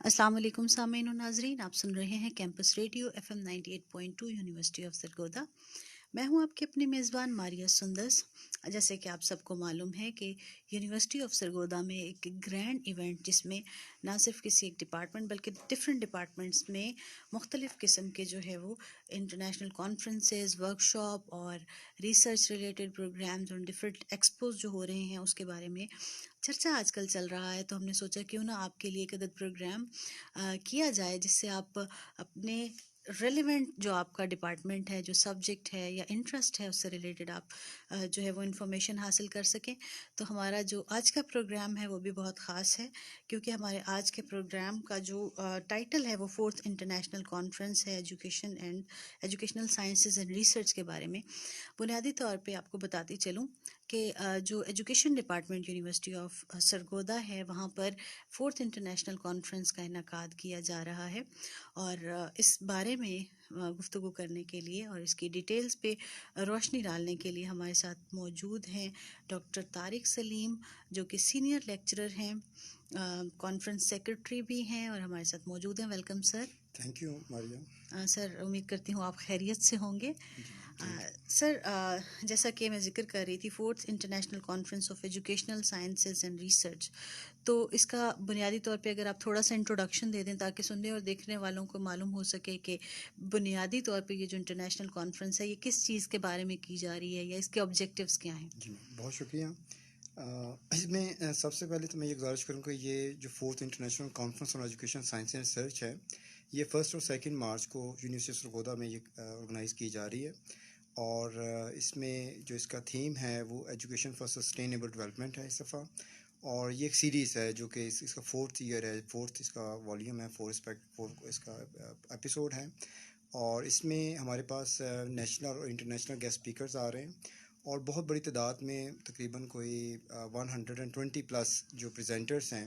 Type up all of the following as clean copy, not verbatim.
السلام علیکم سامعین و ناظرین، آپ سن رہے ہیں campus radio FM 98.2 university of Sargodha. میں ہوں آپ کی اپنی میزبان ماریہ سندس۔ جیسے کہ آپ سب کو معلوم ہے کہ یونیورسٹی آف سرگودا میں ایک گرینڈ ایونٹ، جس میں نہ صرف کسی ایک ڈپارٹمنٹ بلکہ ڈفرینٹ ڈپارٹمنٹس میں مختلف قسم کے جو ہے وہ انٹرنیشنل کانفرنسز، ورکشاپ اور ریسرچ ریلیٹڈ پروگرامز اور ڈفرینٹ ایکسپوز جو ہو رہے ہیں اس کے بارے میں چرچا آج کل چل رہا ہے۔ تو ہم نے سوچا کیوں نہ آپ کے لیے ایک عدد پروگرام کیا جائے، جس سے آپ اپنے ریلیونٹ جو آپ کا ڈپارٹمنٹ ہے، جو سبجیکٹ ہے یا انٹرسٹ ہے، اس سے ریلیٹڈ آپ جو ہے وہ انفارمیشن حاصل کر سکیں۔ تو ہمارا جو آج کا پروگرام ہے وہ بھی بہت خاص ہے، کیونکہ ہمارے آج کے پروگرام کا جو ٹائٹل ہے وہ 4th انٹرنیشنل کانفرنس ہے ایجوکیشنل سائنسز اینڈ ریسرچ کے بارے میں۔ بنیادی طور پہ آپ کو بتاتی چلوں کہ جو education department university of Sargodha ہے، وہاں پر 4th انٹرنیشنل کانفرنس کا انعقاد کیا جا رہا ہے، اور اس بارے میں گفتگو کرنے کے لیے اور اس کی ڈیٹیلز پہ روشنی ڈالنے کے لیے ہمارے ساتھ موجود ہیں ڈاکٹر طارق سلیم، جو کہ سینئر لیکچرر ہیں، کانفرنس سیکرٹری بھی ہیں اور ہمارے ساتھ موجود ہیں۔ Welcome sir. Thank you Maria. Sir, امید کرتی ہوں آپ خیریت سے ہوں گے۔ سر، جیسا کہ میں ذکر کر رہی تھی، 4th international conference of educational sciences and research, تو اس کا بنیادی طور پہ اگر آپ تھوڑا سا انٹروڈکشن دے دیں تاکہ سننے اور دیکھنے والوں کو معلوم ہو سکے کہ بنیادی طور پہ یہ جو انٹرنیشنل کانفرنس ہے یہ کس چیز کے بارے میں کی جا رہی ہے یا اس کے آبجیکٹیوز کیا ہیں۔ جی بہت شکریہ۔ اس میں سب سے پہلے تو میں یہ گزارش کروں کہ یہ جو 4th international conference on education science and research ہے، یہ 1 اور 2 مارچ کو یونیورسٹی سرگودا میں یہ آرگنائز کی جا رہی ہے، اور اس میں جو اس کا تھیم ہے وہ ایجوکیشن فار سسٹینیبل ڈیولپمنٹ ہے اس دفعہ، اور یہ ایک سیریز ہے جو کہ اس کا 4th ایئر ہے، 4th اس کا والیوم ہے، 4 اس کا ایپیسوڈ ہے، اور اس میں ہمارے پاس نیشنل اور انٹرنیشنل گیسٹ اسپیکرز آ رہے ہیں، اور بہت بڑی تعداد میں تقریباً کوئی 120+ جو پریزنٹرز ہیں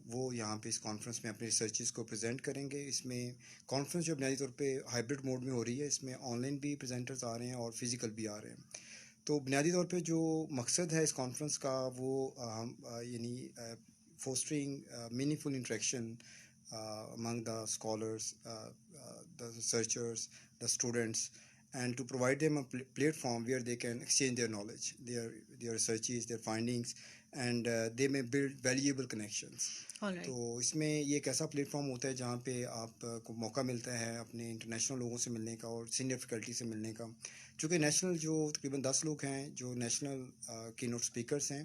وہ یہاں پہ اس کانفرنس میں اپنے ریسرچز کو پریزنٹ کریں گے۔ اس میں کانفرنس جو بنیادی طور پہ ہائبرڈ موڈ میں ہو رہی ہے، اس میں آن لائن بھی پریزنٹرز آ رہے ہیں اور فزیکل بھی آ رہے ہیں۔ تو بنیادی طور پہ جو مقصد ہے اس کانفرنس کا وہ یعنی fostering meaningful interaction among the scholars, the researchers, the students, and to provide them a platform where they can exchange their knowledge, their researches, their findings, and they may build valuable connections. تو اس میں یہ ایک ایسا plate form ہوتا ہے جہاں پہ آپ کو موقع ملتا ہے اپنے انٹرنیشنل لوگوں سے ملنے کا اور سینئر فیکلٹی سے ملنے کا، چونکہ نیشنل جو تقریباً 10 لوگ ہیں جو نیشنل کی نوٹ اسپیکرس ہیں،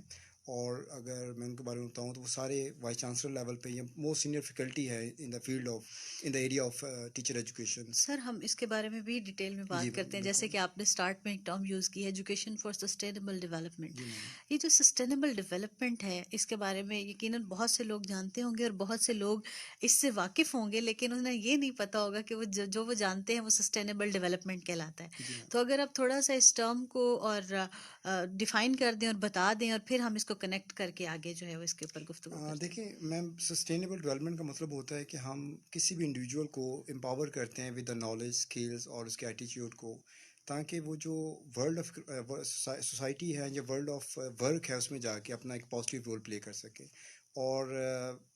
اور اگر میں ان کے بارے میں بتاؤں تو وہ سارے وائس چانسلر لیول پہ یا موسٹ سینئر فیکلٹی ہے in the field of in the area of teacher education. Sir, ہم اس کے بارے میں بھی ڈیٹیل میں بات کرتے ہیں، جیسے کہ آپ نے سٹارٹ میں ایک ٹرم یوز کی، ایجوکیشن فار سسٹینیبل ڈیولپمنٹ۔ یہ جو سسٹینیبل ڈیولپمنٹ ہے، اس کے بارے میں یقیناً بہت سے لوگ جانتے ہوں گے اور بہت سے لوگ اس سے واقف ہوں گے، لیکن انہیں یہ نہیں پتہ ہوگا کہ وہ جو وہ جانتے ہیں وہ سسٹینیبل ڈیولپمنٹ کہلاتا ہے۔ تو اگر آپ تھوڑا سا اس ٹرم کو اور ڈیفائن کر دیں اور بتا دیں، اور پھر ہم اس کو کنیکٹ کر کے آگے جو ہے وہ اس کے اوپر گفتگو کرتے ہیں۔ دیکھیں میم، سسٹینیبل ڈیولپمنٹ کا مطلب ہوتا ہے کہ ہم کسی بھی انڈیویجول کو امپاور کرتے ہیں ود دا نالج، اسکلز اور اس کے ایٹیٹیوڈ کو، تاکہ وہ جو ورلڈ آف سوسائٹی ہے یا ورلڈ آف ورک ہے اس میں جا کے اپنا ایک پازیٹیو رول پلے کر سکے، اور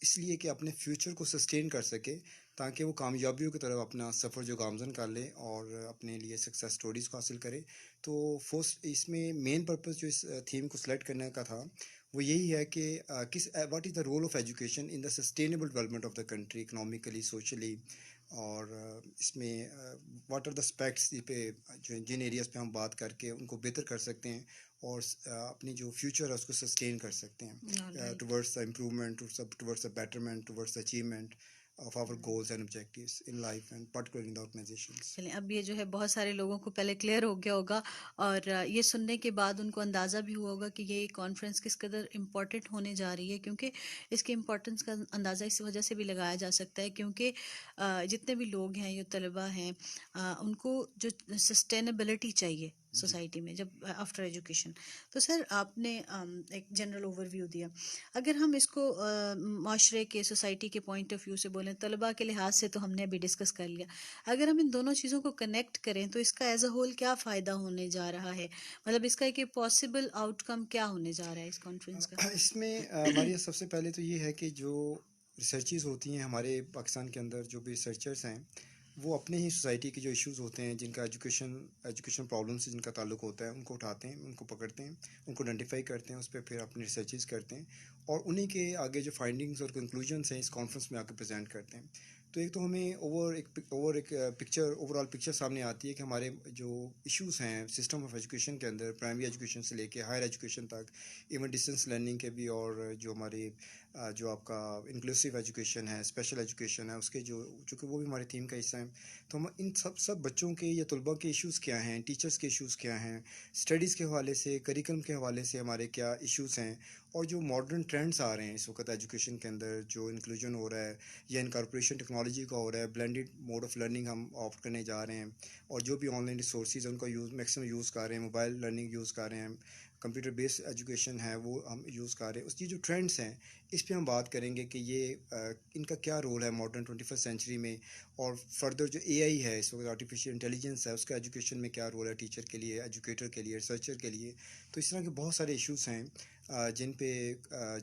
اس لیے کہ اپنے فیوچر کو سسٹین کر سکے، تاکہ وہ کامیابیوں کی طرف اپنا سفر جو گامزن کر لے اور اپنے لیے سکسیس سٹوریز کو حاصل کرے۔ تو اس میں مین پرپز جو اس تھیم کو سلیکٹ کرنے کا تھا وہ یہی ہے کہ what is the role of education in the sustainable development of the country, economically, socially, اور اس میں واٹ آر دا اسپیکٹس پہ جن ایریاز پہ ہم بات کر کے ان کو بہتر کر سکتے ہیں اور اپنی جو فیوچر ہے اس کو سسٹین کر سکتے ہیں towards the improvement, towards the betterment, towards the achievement of our goals and objectives in life and particularly in the organizations. چلیں، اب یہ جو ہے بہت سارے لوگوں کو پہلے کلیئر ہو گیا ہوگا، اور یہ سننے کے بعد ان کو اندازہ بھی ہوا ہوگا کہ یہ کانفرنس کس قدر امپورٹنٹ ہونے جا رہی ہے، کیونکہ اس کی امپورٹنس کا اندازہ اس وجہ سے بھی لگایا جا سکتا ہے کیونکہ جتنے بھی لوگ ہیں، یہ طلباء ہیں، ان کو جو سسٹینیبلٹی چاہیے سوسائٹی میں جب آفٹر ایجوکیشن۔ تو سر، آپ نے ایک جنرل اوور ویو دیا، اگر ہم اس کو معاشرے کے، سوسائٹی کے پوائنٹ آف ویو سے بولیں، طلباء کے لحاظ سے تو ہم نے ابھی ڈسکس کر لیا، اگر ہم ان دونوں چیزوں کو کنیکٹ کریں تو اس کا ایز اے ہول کیا فائدہ ہونے جا رہا ہے، مطلب اس کا ایک پاسبل آؤٹ کم کیا ہونے جا رہا ہے اس کانفرنس کا؟ اس میں ہماری سب سے پہلے تو یہ ہے کہ جو ریسرچز ہوتی ہیں ہمارے پاکستان کے اندر، جو بھی ریسرچرز ہیں وہ اپنے ہی سوسائٹی کے جو ایشوز ہوتے ہیں، جن کا ایجوکیشن پرابلم سے جن کا تعلق ہوتا ہے، ان کو اٹھاتے ہیں، ان کو پکڑتے ہیں، ان کو آئیڈینٹیفائی کرتے ہیں، اس پہ پھر اپنی ریسرچز کرتے ہیں، اور انہی کے آگے جو فائنڈنگز اور کنکلوژنس ہیں اس کانفرنس میں آ کے پریزنٹ کرتے ہیں. تو ایک تو ہمیں اوور آل پکچر سامنے آتی ہے کہ ہمارے جو ایشوز ہیں سسٹم آف ایجوکیشن کے اندر، پرائمری ایجوکیشن سے لے کے ہائر ایجوکیشن تک، ایون ڈسٹینس لرننگ کے بھی، اور جو ہمارے جو آپ کا انکلوسیو ایجوکیشن ہے، اسپیشل ایجوکیشن ہے، اس کے جو چونکہ وہ بھی ہمارے تھیم کا حصہ ہیں. تو ہم ان سب بچوں کے یا طلباء کے ایشوز کیا ہیں، ٹیچرس کے ایشوز کیا ہیں، اسٹڈیز کے حوالے سے، کریکلم کے حوالے سے ہمارے کیا ایشوز ہیں، اور جو ماڈرن ٹرینڈس آ رہے ہیں اس وقت ایجوکیشن کے اندر، جو انکلوژن ہو رہا ہے یا انکارپوریشن ٹیکنالوجی کا ہو رہا ہے، بلینڈڈ موڈ آف لرننگ ہم آپٹ کرنے جا رہے ہیں، اور جو بھی آن لائن ریسورسز ہیں ان کا میکسیمم یوز کر رہے ہیں، موبائل لرننگ یوز کر رہے ہیں، کمپیوٹر بیسڈ ایجوکیشن ہے وہ ہم یوز کر رہے ہیں. اس کی جو ٹرینڈس ہیں اس پہ ہم بات کریں گے کہ یہ ان کا کیا رول ہے ماڈرن 21 سینچری میں، اور فردر جو اے آئی ہے اس وقت، آرٹیفیشیل انٹیلیجنس ہے، اس کا ایجوکیشن میں کیا رول ہے، ٹیچر کے لیے، ایجوکیٹر کے لیے، ریسرچر کے لیے. تو اس طرح کے بہت سارے ایشوز ہیں جن پہ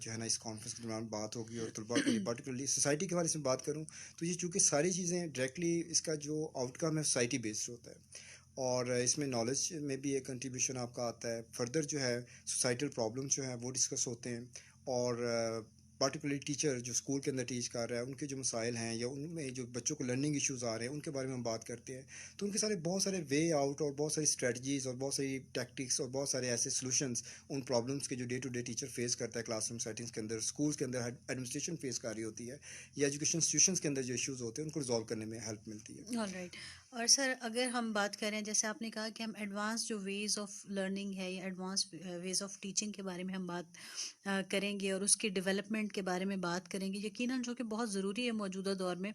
جو ہے نا اس کانفرنس کے دوران بات ہوگی. اور طلباء کے لیے پارٹیکولرلی سوسائٹی کے حوالے سے بات کروں تو یہ چونکہ ساری چیزیں ڈائریکٹلی اس کا جو آؤٹ کم ہے سوسائٹی بیسڈ ہوتا ہے، اور اس میں نالج میں بھی ایک کنٹریبیوشن آپ کا آتا ہے. فردر جو ہے سوسائٹل پرابلمس جو ہیں وہ ڈسکس ہوتے ہیں، اور پارٹیکولرلی ٹیچر جو اسکول کے اندر ٹیچ کر رہا ہے ان کے جو مسائل ہیں یا ان میں جو بچوں کو لرننگ ایشوز آ رہے ہیں ان کے بارے میں ہم بات کرتے ہیں. تو ان کے بہت سارے وے آؤٹ، اور بہت ساری اسٹریٹجیز، اور بہت ساری ٹیکٹکس، اور بہت سارے ایسے سولوشنس ان پرابلمس کے جو day to day teacher face کرتا ہے کلاس روم سیٹنگس کے اندر، اسکولس کے اندر ایڈمنسٹریشن فیس کر رہی ہوتی ہے، یا ایجوکیشن انسٹیٹیوشنس کے اندر جو ایشوز ہوتے ہیں ان کو ریزالو کرنے میں ہیلپ ملتی ہے. All right. اور سر اگر ہم بات کریں، جیسے آپ نے کہا کہ ہم ایڈوانس جو ویز آف لرننگ ہے یا ایڈوانس ویز آف ٹیچنگ کے بارے میں ہم بات کریں گے، اور اس کی ڈیولپمنٹ کے بارے میں بات کریں گے، یقیناً جو کہ بہت ضروری ہے موجودہ دور میں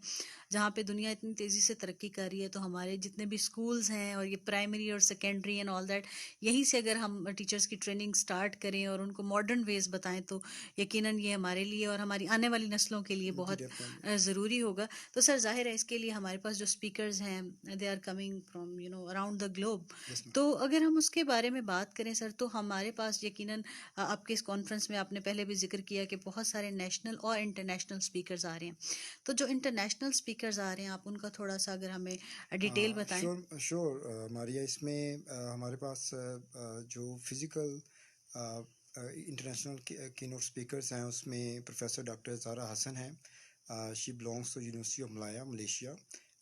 جہاں پہ دنیا اتنی تیزی سے ترقی کر رہی ہے. تو ہمارے جتنے بھی اسکولز ہیں، اور یہ پرائمری اور سیکنڈری اینڈ آل دیٹ، یہیں سے اگر ہم ٹیچرس کی ٹریننگ سٹارٹ کریں اور ان کو ماڈرن ویز بتائیں تو یقیناً یہ ہمارے لیے اور ہماری آنے والی نسلوں کے لیے جی بہت ڈیفینیٹلی. ضروری ہوگا. تو سر ظاہر ہے اس کے لیے ہمارے پاس جو اسپیکرز ہیں they are coming from around the globe. Yes ma'am. تو اگر ہم اس کے بارے میں بات کریں سر، تو ہمارے پاس یقیناً آپ کے اس کانفرنس میں آپ نے پہلے بھی ذکر کیا کہ بہت سارے نیشنل اور انٹرنیشنل اسپیکرز آ رہے ہیں. تو جو انٹرنیشنل اسپیکرز آ رہے ہیں آپ ان کا تھوڑا سا اگر ہمیں ڈیٹیل بتائیں. شور ماریا. اس میں ہمارے پاس جو physical international keynote speakers ہیں اس میں پروفیسر ڈاکٹر زہرا حسن ہیں. She belongs to university of Malaya Malaysia,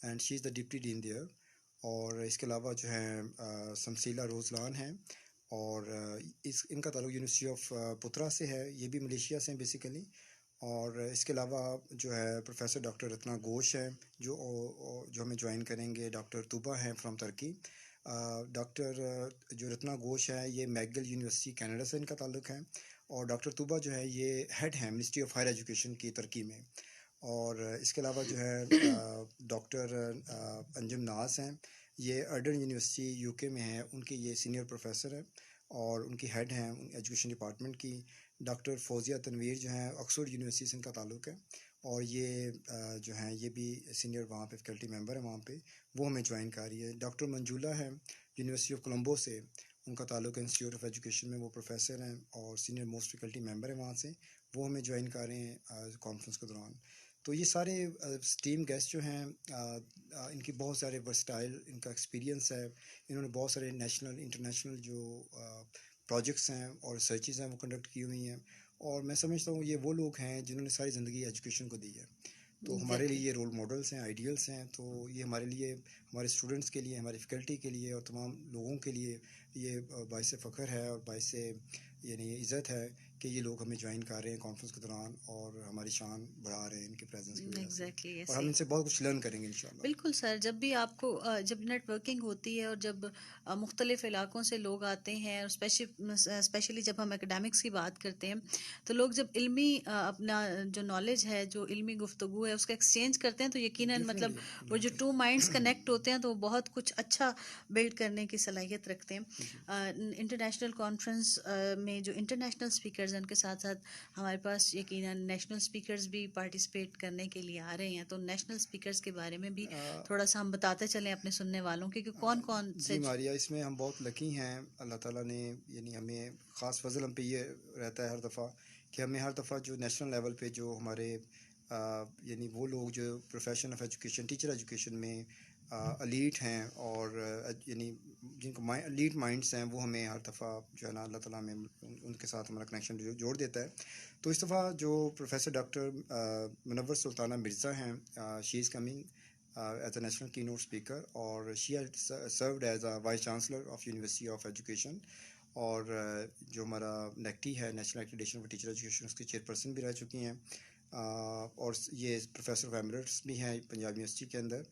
and she is the deputy dean there. اور اس کے علاوہ جو ہیں سمسیلا روزلان ہیں، اور ان کا تعلق یونیورسٹی آف پترا سے ہے، یہ بھی ملیشیا سے ہیں بیسیکلی. اور اس کے علاوہ جو ہے پروفیسر ڈاکٹر رتنا گھوش ہیں جو ہمیں جوائن کریں گے. ڈاکٹر طوبہ ہیں فرام ترکی. ڈاکٹر جو رتنا گھوش ہے یہ میگل یونیورسٹی کینیڈا سے ان کا تعلق ہے، اور ڈاکٹر طوبہ جو ہے یہ ہیڈ ہیں منسٹری آف ہائر ایجوکیشن کی ترکی میں. اور اس کے علاوہ جو ہے ڈاکٹر انجم ناز ہیں، یہ ارڈن یونیورسٹی یو کے میں ہیں، ان کے یہ سینئر پروفیسر ہیں اور ان کی ہیڈ ہیں ایجوکیشن ڈپارٹمنٹ کی. ڈاکٹر فوزیہ تنویر جو ہیں آکسفورڈ یونیورسٹی سے ان کا تعلق ہے، اور یہ جو ہیں یہ بھی سینئر وہاں پہ فیکلٹی ممبر ہیں وہاں پہ، وہ ہمیں جوائن کر رہی ہے. ڈاکٹر منجولا ہے یونیورسٹی آف کولمبو سے، ان کا تعلق ہے انسٹیٹیوٹ آف ایجوکیشن میں، وہ پروفیسر ہیں اور سینئر موسٹ فیکلٹی ممبر ہیں وہاں سے، وہ ہمیں جوائن کر رہے ہیں کانفرنس کے دوران. تو یہ سارے اسٹیم گیسٹ جو ہیں ان کی بہت سارے ورسٹائل ان کا ایکسپیرینس ہے، انہوں نے بہت سارے نیشنل انٹرنیشنل جو پروجیکٹس ہیں اور ریسرچز ہیں وہ کنڈکٹ کی ہوئی ہیں، اور میں سمجھتا ہوں یہ وہ لوگ ہیں جنہوں نے ساری زندگی ایجوکیشن کو دی ہے. تو ہمارے لیے ایگزیکٹلی. یہ رول ماڈلس ہیں، آئیڈیلس ہیں. تو یہ ہمارے لیے، ہمارے اسٹوڈنٹس کے لیے، ہماری فیکلٹی کے لیے اور تمام لوگوں کے لیے یہ باعث فخر ہے اور باعث یعنی عزت ہے کہ یہ لوگ ہمیں جوائن کر رہے ہیں کانفرنس کے دوران، اور ہماری شان بڑھا رہے ہیں ان کی پریزنس کی وجہ سے، ایگزیکٹلی اور ہم ایسے. ان سے بہت کچھ لرن کریں گے انشاءاللہ. بالکل سر، جب بھی آپ کو جب نیٹ ورکنگ ہوتی ہے اور جب مختلف علاقوں سے لوگ آتے ہیں، اور اسپیشلی جب ہم اکیڈیمکس کی بات کرتے ہیں تو لوگ جب علمی اپنا جو نالج ہے، جو علمی گفتگو ہے اس کا ایکسچینج کرتے ہیں تو یقیناً مطلب ڈیفینیٹلی وہ جو بالکل. ٹو مائنڈس کنیکٹ ہوتے ہیں تو وہ بہت کچھ اچھا بلڈ کرنے کی صلاحیت رکھتے ہیں. جی انٹرنیشنل کانفرنس میں جو انٹرنیشنل اسپیکرز ہیں ان کے ساتھ ساتھ ہمارے پاس یقیناً نیشنل اسپیکرز بھی پارٹیسپیٹ کرنے کے لیے آ رہے ہیں. تو نیشنل اسپیکرز کے بارے میں بھی تھوڑا سا ہم بتاتے چلیں اپنے سننے والوں کے کہ کون کون سے. جی ماریا، اس میں ہم بہت لکی ہیں. اللہ تعالیٰ نے یعنی ہمیں خاص فضل ہم پہ یہ رہتا ہے ہر دفعہ کہ ہمیں ہر دفعہ جو نیشنل لیول پہ جو ہمارے یعنی وہ لوگ جو profession of education teacher education میں الیٹ ہیں اور یعنی جن کو الیٹ مائنڈس ہیں وہ ہمیں ہر دفعہ جو ہے نا اللہ تعالیٰ ہمیں ان کے ساتھ ہمارا کنیکشن جوڑ دیتا ہے. تو اس دفعہ جو پروفیسر ڈاکٹر منور سلطانہ مرزا ہیں, she is coming as a national keynote speaker, اور she has served as a vice chancellor of university of education, اور جو ہمارا نیکٹی ہے national accreditation for teacher education اس کی چیئرپرسن بھی رہ چکی ہیں, اور یہ پروفیسر آف ایمریٹس بھی ہیں پنجاب یونیورسٹی کے اندر,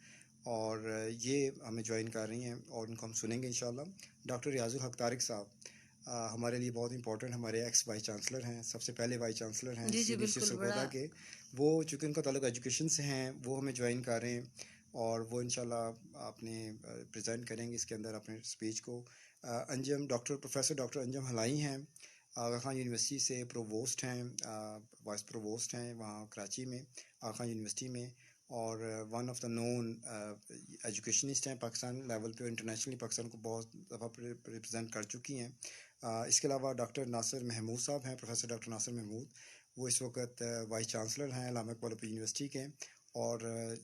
اور یہ ہمیں جوائن کر رہی ہیں اور ان کو ہم سنیں گے انشاءاللہ. ڈاکٹر ریاض الحق طارق صاحب ہمارے لیے بہت امپورٹنٹ ہمارے ایکس وائس چانسلر ہیں, سب سے پہلے وائس چانسلر ہیں جی جی یونیورسٹی بالکل, بڑا سرگودا کے. وہ چونکہ ان کا تعلق ایجوکیشن سے ہیں وہ ہمیں جوائن کر رہے ہیں, اور وہ انشاءاللہ اپنے پریزنٹ کریں گے اس کے اندر اپنے اسپیچ کو. انجم پروفیسر ڈاکٹر انجم ہلائی ہیں, آغا خان یونیورسٹی سے پروووسٹ ہیں, وائس پروووسٹ ہیں وہاں کراچی میں آغا خان یونیورسٹی میں, اور one of the known educationist ہیں پاکستان لیول پہ, انٹرنیشنلی پاکستان کو بہت دفعہ ریپرزینٹ کر چکی ہیں. اس کے علاوہ ڈاکٹر ناصر محمود صاحب ہیں, پروفیسر ڈاکٹر ناصر محمود, وہ اس وقت وائس چانسلر ہیں علامہ اقبال اوپن یونیورسٹی کے, اور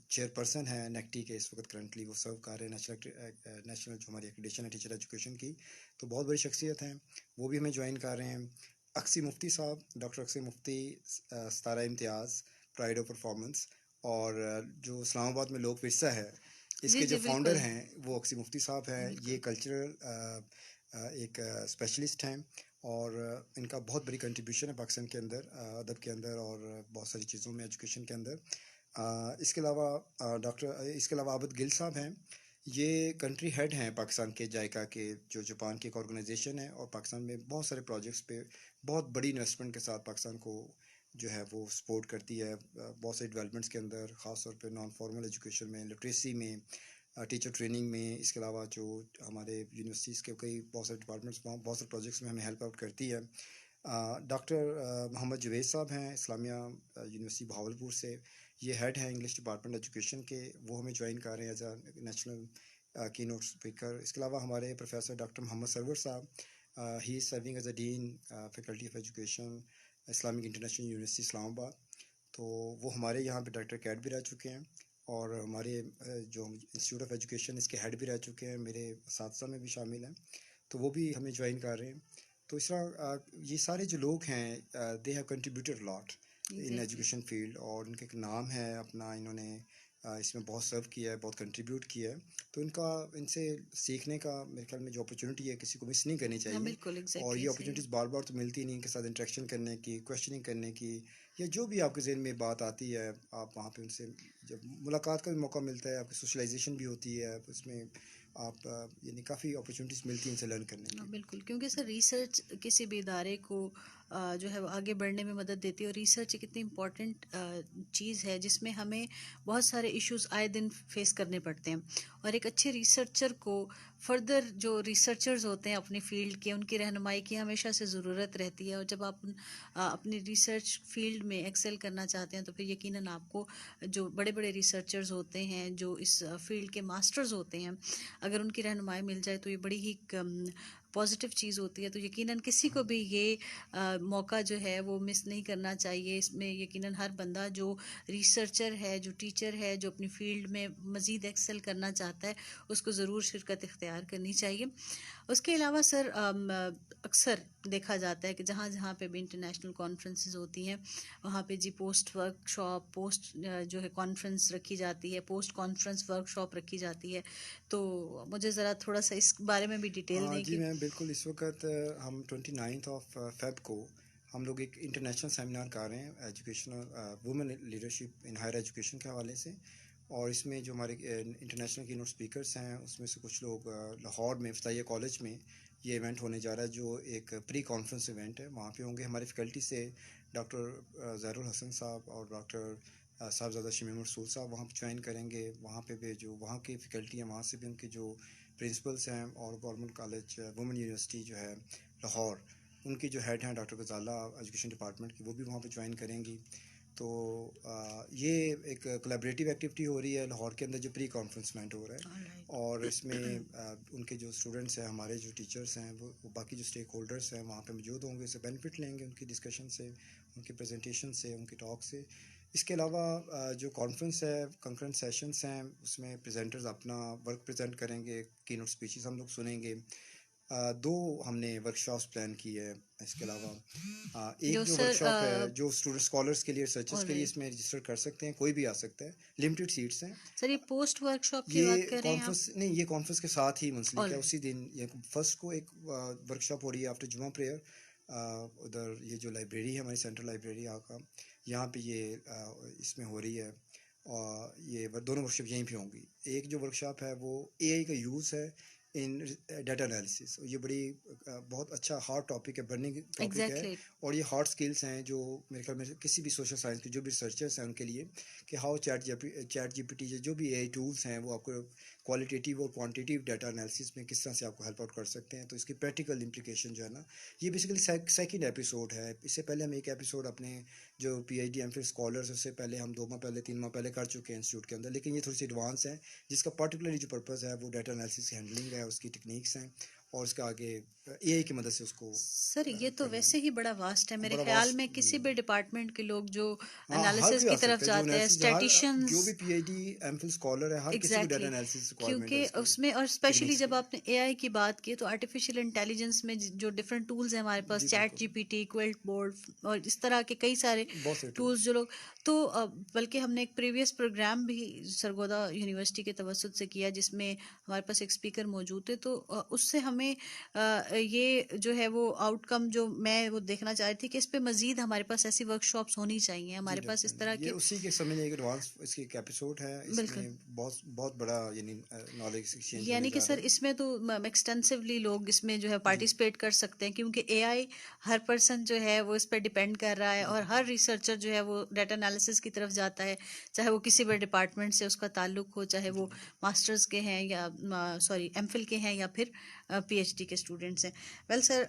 چیئرپرسن ہیں نیکٹی کے اس وقت کرنٹلی وہ سرو کر رہے ہیں نیشنل جو ہماری ایکریڈیشن ہے ٹیچر ایجوکیشن کی. تو بہت بڑی شخصیت ہیں, وہ بھی ہمیں جوائن کر رہے ہیں. اقصی مفتی صاحب, ڈاکٹر اقصی مفتی, ستارہ امتیاز, پرائڈ آف پرفارمنس, اور جو اسلام آباد میں لوک ورثہ ہے اس جی کے جو جی فاؤنڈر بالکل ہیں وہ اقصی مفتی صاحب ہیں. بالکل. یہ کلچرل ایک اسپیشلسٹ ہیں, اور ان کا بہت بڑی کنٹریبیوشن ہے پاکستان کے اندر ادب کے اندر اور بہت ساری چیزوں میں ایجوکیشن کے اندر. اس کے علاوہ عابد گل صاحب ہیں, یہ کنٹری ہیڈ ہیں پاکستان کے جائکا کے, جو جاپان کی ایک آرگنائزیشن ہے, اور پاکستان میں بہت سارے پروجیکٹس پہ بہت بڑی انویسٹمنٹ کے ساتھ پاکستان کو جو ہے وہ سپورٹ کرتی ہے بہت سارے ڈیولپمنٹس کے اندر, خاص طور پہ نان فارمل ایجوکیشن میں, لٹریسی میں, ٹیچر ٹریننگ میں. اس کے علاوہ جو ہمارے یونیورسٹیز کے کئی بہت سارے ڈپارٹمنٹس بہت سارے پروجیکٹس میں ہمیں ہیلپ آؤٹ کرتی ہے. ڈاکٹر محمد جوید صاحب ہیں اسلامیہ یونیورسٹی بہاولپور سے, یہ ہیڈ ہیں انگلش ڈپارٹمنٹ ایجوکیشن کے, وہ ہمیں جوائن کر رہے ہیں as a national keynote speaker. اس کے علاوہ ہمارے professor doctor Muhammad Sarwar sahib, he is serving as a dean faculty of education Islamic international university Islamabad. تو وہ ہمارے یہاں پہ ڈائریکٹر کیڈ بھی رہ چکے ہیں, اور ہمارے جو انسٹیٹیوٹ آف ایجوکیشن اس کے ہیڈ بھی رہ چکے ہیں, میرے اساتذہ میں بھی شامل ہیں, تو وہ بھی ہمیں جوائن کر رہے ہیں. تو اس طرح یہ سارے جو لوگ ہیں they have contributed lot in exactly. Education field, اور ان کا ایک نام ہے اپنا, انہوں نے اس میں بہت سرو کیا ہے, بہت کنٹریبیوٹ کیا ہے. تو ان سے سیکھنے کا میرے خیال میں جو اپرچونیٹی ہے کسی کو مس نہیں کرنی ہاں چاہیے, بالکل, اور ایگزیکٹلی یہ صحیح ہے. اپرچونیٹیز بار بار تو ملتی نہیں ان کے ساتھ انٹریکشن کرنے کی, کویشچننگ کرنے کی, یا جو بھی آپ کے ذہن میں بات آتی ہے آپ وہاں پہ ان سے جب ملاقات کا بھی موقع ملتا ہے, آپ کی سوشلائزیشن بھی ہوتی ہے, اس میں آپ یعنی کافی اپرچونیٹیز ملتی ہیں ان سے لرن کرنے کی. بالکل, کیونکہ سر ریسرچ کسی بھی ادارے کو جو ہے وہ آگے بڑھنے میں مدد دیتی ہے, اور ریسرچ ایک اتنی امپورٹنٹ چیز ہے جس میں ہمیں بہت سارے ایشوز آئے دن فیس کرنے پڑتے ہیں, اور ایک اچھے ریسرچر کو فردر جو ریسرچرز ہوتے ہیں اپنی فیلڈ کے, ان کی رہنمائی کی ہمیشہ سے ضرورت رہتی ہے. اور جب آپ اپنی ریسرچ فیلڈ میں ایکسل کرنا چاہتے ہیں تو پھر یقیناً آپ کو جو بڑے بڑے ریسرچرز ہوتے ہیں, جو اس فیلڈ کے ماسٹرز ہوتے ہیں, اگر ان کی رہنمائی مل جائے تو یہ بڑی ہی پازیٹیو چیز ہوتی ہے. تو یقیناً کسی کو بھی یہ موقع جو ہے وہ مس نہیں کرنا چاہیے. اس میں یقیناً ہر بندہ جو ریسرچر ہے, جو ٹیچر ہے, جو اپنی فیلڈ میں مزید ایکسل کرنا چاہتا ہے, اس کو ضرور شرکت اختیار کرنی چاہیے. اس کے علاوہ سر اکثر دیکھا جاتا ہے کہ جہاں جہاں پہ بھی انٹرنیشنل کانفرنسز ہوتی ہیں وہاں پہ جی پوسٹ ورک شاپ, پوسٹ جو ہے کانفرنس رکھی جاتی ہے, پوسٹ کانفرنس ورک شاپ رکھی جاتی ہے. تو مجھے ذرا تھوڑا سا اس بارے میں بھی ڈیٹیل دیں جی کہ. میں بالکل, اس وقت ہم 29 فیب کو ہم لوگ ایک انٹرنیشنل سیمینار کر رہے ہیں educational women leadership in higher education کے حوالے سے, اور اس میں جو ہمارے انٹرنیشنل کی نوٹ اسپیکرس ہیں اس میں سے کچھ لوگ لاہور میں افتتاحیہ کالج میں یہ ایونٹ ہونے جا رہا ہے, جو ایک پری کانفرنس ایونٹ ہے. وہاں پہ ہوں گے ہمارے فیکلٹی سے ڈاکٹر ظاہر الحسن صاحب اور ڈاکٹر صاحبزادہ شمیم رسول صاحب وہاں پہ جوائن کریں گے. وہاں پہ بھی جو وہاں کی فیکلٹی ہیں وہاں سے بھی ان کے جو پرنسپلس ہیں, اور گورنمنٹ کالج وومن یونیورسٹی جو ہے لاہور, ان کی جو ہیڈ ہیں ڈاکٹر غزالہ ایجوکیشن ڈپارٹمنٹ کی, وہ بھی وہاں پہ جوائن کریں گی. تو یہ ایک کولیبریٹیو ایکٹیویٹی ہو رہی ہے لاہور کے اندر جو پری کانفرنس ایونٹ ہو رہا ہے, اور اس میں ان کے جو اسٹوڈنٹس ہیں, ہمارے جو ٹیچرس ہیں, وہ باقی جو اسٹیک ہولڈرس ہیں وہاں پہ موجود ہوں گے, اس سے بینیفٹ لیں گے ان کی ڈسکشن سے, ان کی پریزنٹیشن سے, ان کی ٹاک سے. اس کے علاوہ جو کانفرنس ہے، کنکرنٹ سیشنز ہیں، اس میں پریزنٹرز اپنا ورک پریزنٹ کریں گے، کی نوٹ اسپیچز ہم لوگ سنیں گے. دو ہم نے ورک شاپس پلان کی ہے. اس کے علاوہ ایک جو جو ورک سر شاپ ہے جو اسٹوڈنٹ اسکالرس کے لیے، ریسرچرس کے لیے، آلرائٹ اس میں رجسٹر کر سکتے ہیں، کوئی بھی آ سکتا ہے، لمیٹڈ سیٹس ہیں. سر، یہ پوسٹ ورک شاپ کی یہ بات کر رہے ہیں کانفرنس آپ؟ نہیں، یہ کانفرنس کے ساتھ ہی منسلک ہے. اسی آلرائٹ. دن فرسٹ کو ایک ورک شاپ ہو رہی ہے آفٹر جمعہ پریئر. ادھر یہ جو لائبریری ہے ہماری سینٹرل لائبریری آقا، یہاں پہ یہ اس میں ہو رہی ہے. اور یہ دونوں ورک شاپ یہیں پہ ہوں گی. ایک جو ورک شاپ ہے وہ اے آئی کا یوز ہے ان ڈیٹا انالیسس. یہ بڑی بہت اچھا ہارڈ ٹاپک ہے، برننگ ٹاپک ہے. ایگزیکٹلی. اور یہ ہارڈ سکلز ہیں جو میرے خیال میں کسی بھی سوشل سائنس کے جو بھی ریسرچرس ہیں ان کے لیے، کہ how chat G P T جو بھی اے آئی ٹولس ہیں وہ آپ کو کوالٹیٹیو اور کوانٹیٹیو ڈیٹا انالیسس میں کس طرح سے آپ کو ہیلپ آؤٹ کر سکتے ہیں. تو اس کی پریکٹیکل امپلیکیشن جو ہے نا، یہ بیسیکلی سیکنڈ ایپیسوڈ ہے. اس سے پہلے ہم ایک ایپیسوڈ اپنے جو P H D M Phil scholars, اس سے پہلے ہم 2 ماہ پہلے 3 ماہ پہلے کر چکے ہیں انسٹیٹیوٹ کے اندر. لیکن یہ تھوڑی سی ایڈوانس ہے، جس کا پرٹیکولرلی جو پرپز ہے وہ ڈیٹا انالیسس کی ہینڈلنگ ہے، اس کی ٹیکنیکس ہیں، اور اس کا آگے اے آئی کی مدد سے اس کو سر یہ تو کرنا ویسے ہی بڑا واسٹ ہے، ہے. میرے بڑا خیال میں کسی بھی ڈپارٹمنٹ کے لوگ جو ہاں، ہر انالیسس کوئی کی آ طرف سکتا ہے جو جاتے ہیں، انالیسس، ہر جو اسٹیٹیشنز. بھی P H D M Phil scholar ہے، ہر کسی کو ڈیٹا ایگزیکٹلی. انالیسس ریکوائرمنٹ ہے کیونکہ اس کی اس میں، اور اسپیشلی ٹیکنیکس جب کی. آپ نے اے آئی کی بات کی، تو آرٹیفیشیل انٹیلیجنس میں جو ڈفرینٹ ٹولز ہیں ہمارے پاس، جی چیٹ بالکل، جی پی ٹی، کوئلٹ بورڈ، اور اس طرح کے کئی سارے بہت سے ٹولز جو لوگ تو بلکہ ہم نے ایک پریویس پروگرام بھی سرگودا یونیورسٹی کے توسط سے کیا، جس میں ہمارے پاس ایک اسپیکر موجود تھے. تو اس سے ہمیں یہ جو ہے وہ آؤٹ کم جو میں وہ دیکھنا چاہ رہی تھی کہ اس پہ مزید ہمارے پاس ایسی ورک شاپس ہونی چاہیے جی ہمارے پاس اس طرح ڈیفینیٹلی. یہ کے. اسی کے سمجھ ایک ایڈوانس اس کی ایک ایپیسوڈ ہے. اس بالکل. میں بہت بہت بڑا یعنی نالج ایکسچینج ہونے یعنی کہ جا سر رہا ہے. اس میں تو ایکسٹینسولی لوگ اس میں جو ہے جی پارٹیسپیٹ کر سکتے ہیں، کیونکہ اے آئی ہر پرسن جو ہے وہ اس پہ ڈیپینڈ کر رہا ہے، جی اور ہر ریسرچر جو ہے وہ ڈیٹا انالیسس کی طرف جاتا ہے، چاہے وہ کسی بھی ڈپارٹمنٹ سے اس کا تعلق ہو، چاہے جی وہ بالکل. ماسٹرز کے ہیں یا ایم فل کے ہیں یا پھر پی ایچ ڈی کے اسٹوڈنٹس ہیں. ویل سر،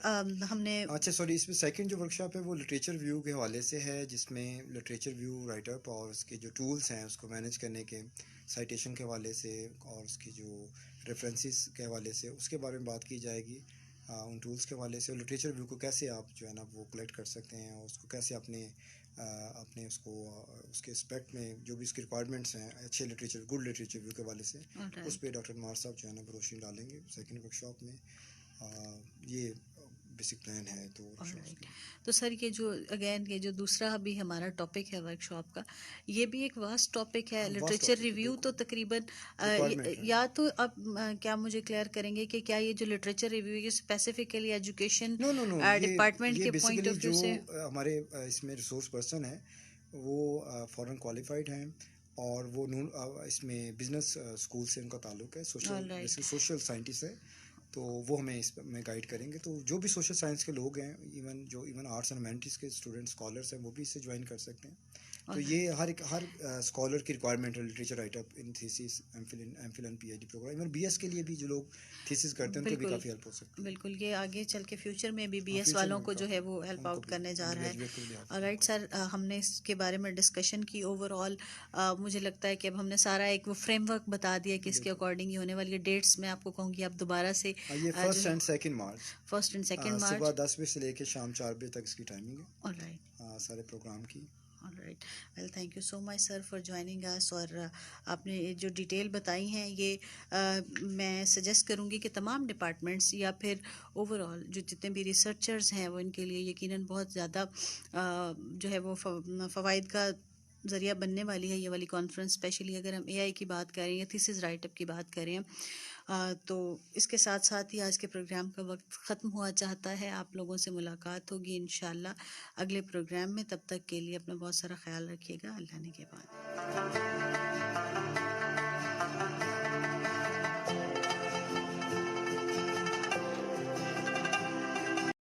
ہم نے اچھا سوری، اس میں سیکنڈ جو ورک شاپ ہے وہ لٹریچر ویو کے حوالے سے ہے، جس میں لٹریچر ویو رائٹ اپ اور اس کے جو ٹولس ہیں اس کو مینیج کرنے کے، سائٹیشن کے حوالے سے اور اس کی جو ریفرنسز کے حوالے سے، اس کے بارے میں بات کی جائے گی. ان ٹولس کے حوالے سے، اور لٹریچر ویو کو کیسے آپ جو ہے نا وہ کلیکٹ کر سکتے ہیں، اور اس کو کیسے اپنے اس کو اس کے اسپیکٹ میں جو بھی اس کی ریکوائرمنٹس ہیں اچھے لٹریچر، گڈ لٹریچر ویو کے حوالے سے، اس پہ ڈاکٹر مار صاحب جو ہے نا وہ روشنی ڈالیں گے سیکنڈ ورک شاپ میں. یہ بیسک پلان ہے تو ورک شاپس آلرائٹ. کی. تو سر یہ جو اگین یہ جو دوسرا بھی ہمارا ٹاپک ہے ورک شاپ کا، یہ بھی ایک واسٹ ٹاپک ہے. واسٹ لٹریچر ٹاپک ہے ریویو تو بالکل، تقریباً ریکوائرمنٹ ہے. یا تو اب کیا مجھے کلیئر کریں گے کہ کیا یہ جو لٹریچر ریویو یہ اسپیسیفکلی ایجوکیشن نو نو نو، ڈپارٹمنٹ یہ کے پوائنٹ بیسیکلی آف ویو جو سے؟ ہمارے اس میں ریسورس پرسن ہیں وہ فورن کوالیفائڈ ہیں، اور وہ اس میں بزنس اسکول سے ان کا تعلق ہے، social all right. Basically social scientist ہے. تو وہ ہمیں اس میں گائیڈ کریں گے. تو جو بھی سوشل سائنس کے لوگ ہیں، ایون آرٹس اینڈ ہیومینٹیز کے اسٹوڈنٹ اسکالرس ہیں، وہ بھی اس سے جوائن کر سکتے ہیں. تو یہ ہر اسکالر کی ریکوائرمنٹ ہے، literature write up in thesis, M Phil and P H D program. Even B S کے لیے بھی جو لوگ تھیسس کرتے ہیں ان کو بھی بالکل کافی ہیلپ ہو سکتی ہے. بالکل. یہ آگے چل کے فیوچر میں بھی بی ایس فیوچر والوں میں کو جو ہے کافی وہ ہیلپ ان کو آؤٹ بھی کرنے جا انڈر رہا ہے. گریجویٹ کو بھی رائٹ سر، ہم نے اس کے بارے میں ڈسکشن کی. اوور آل مجھے لگتا ہے کہ اب ہم نے سارا ایک وہ فریم ورک بتا دیا کہ اس کے بالکل. اکارڈنگ یہ ہونے والی ہے. ڈیٹس میں آپ کو کہوں گی آپ دوبارہ سے یہ جو first and second March, first and second صبح مارچ. 10 بجے سے لے کے شام 4 بجے تک اس کی ٹائمنگ آلرائٹ. ہے سارے پروگرام کی. Alright. Well thank you so much sir for joining us. اور آپ نے جو ڈیٹیل بتائی ہیں یہ میں سجیسٹ کروں گی کہ تمام ڈپارٹمنٹس یا پھر اوور آل جو جتنے بھی ریسرچرز ہیں وہ ان کے لیے یقیناً بہت زیادہ جو ہے وہ فوائد کا ذریعہ بننے والی ہے یہ والی کانفرنس. اسپیشلی اگر ہم اے آئی کی بات کریں یا تھیسس رائٹ اپ کی بات کریں. تو اس کے ساتھ ساتھ ہی آج کے پروگرام کا وقت ختم ہوا چاہتا ہے. آپ لوگوں سے ملاقات ہوگی انشاءاللہ اگلے پروگرام میں. تب تک کے لیے اپنا بہت سارا خیال رکھیے گا. اللہ نے کے بعد.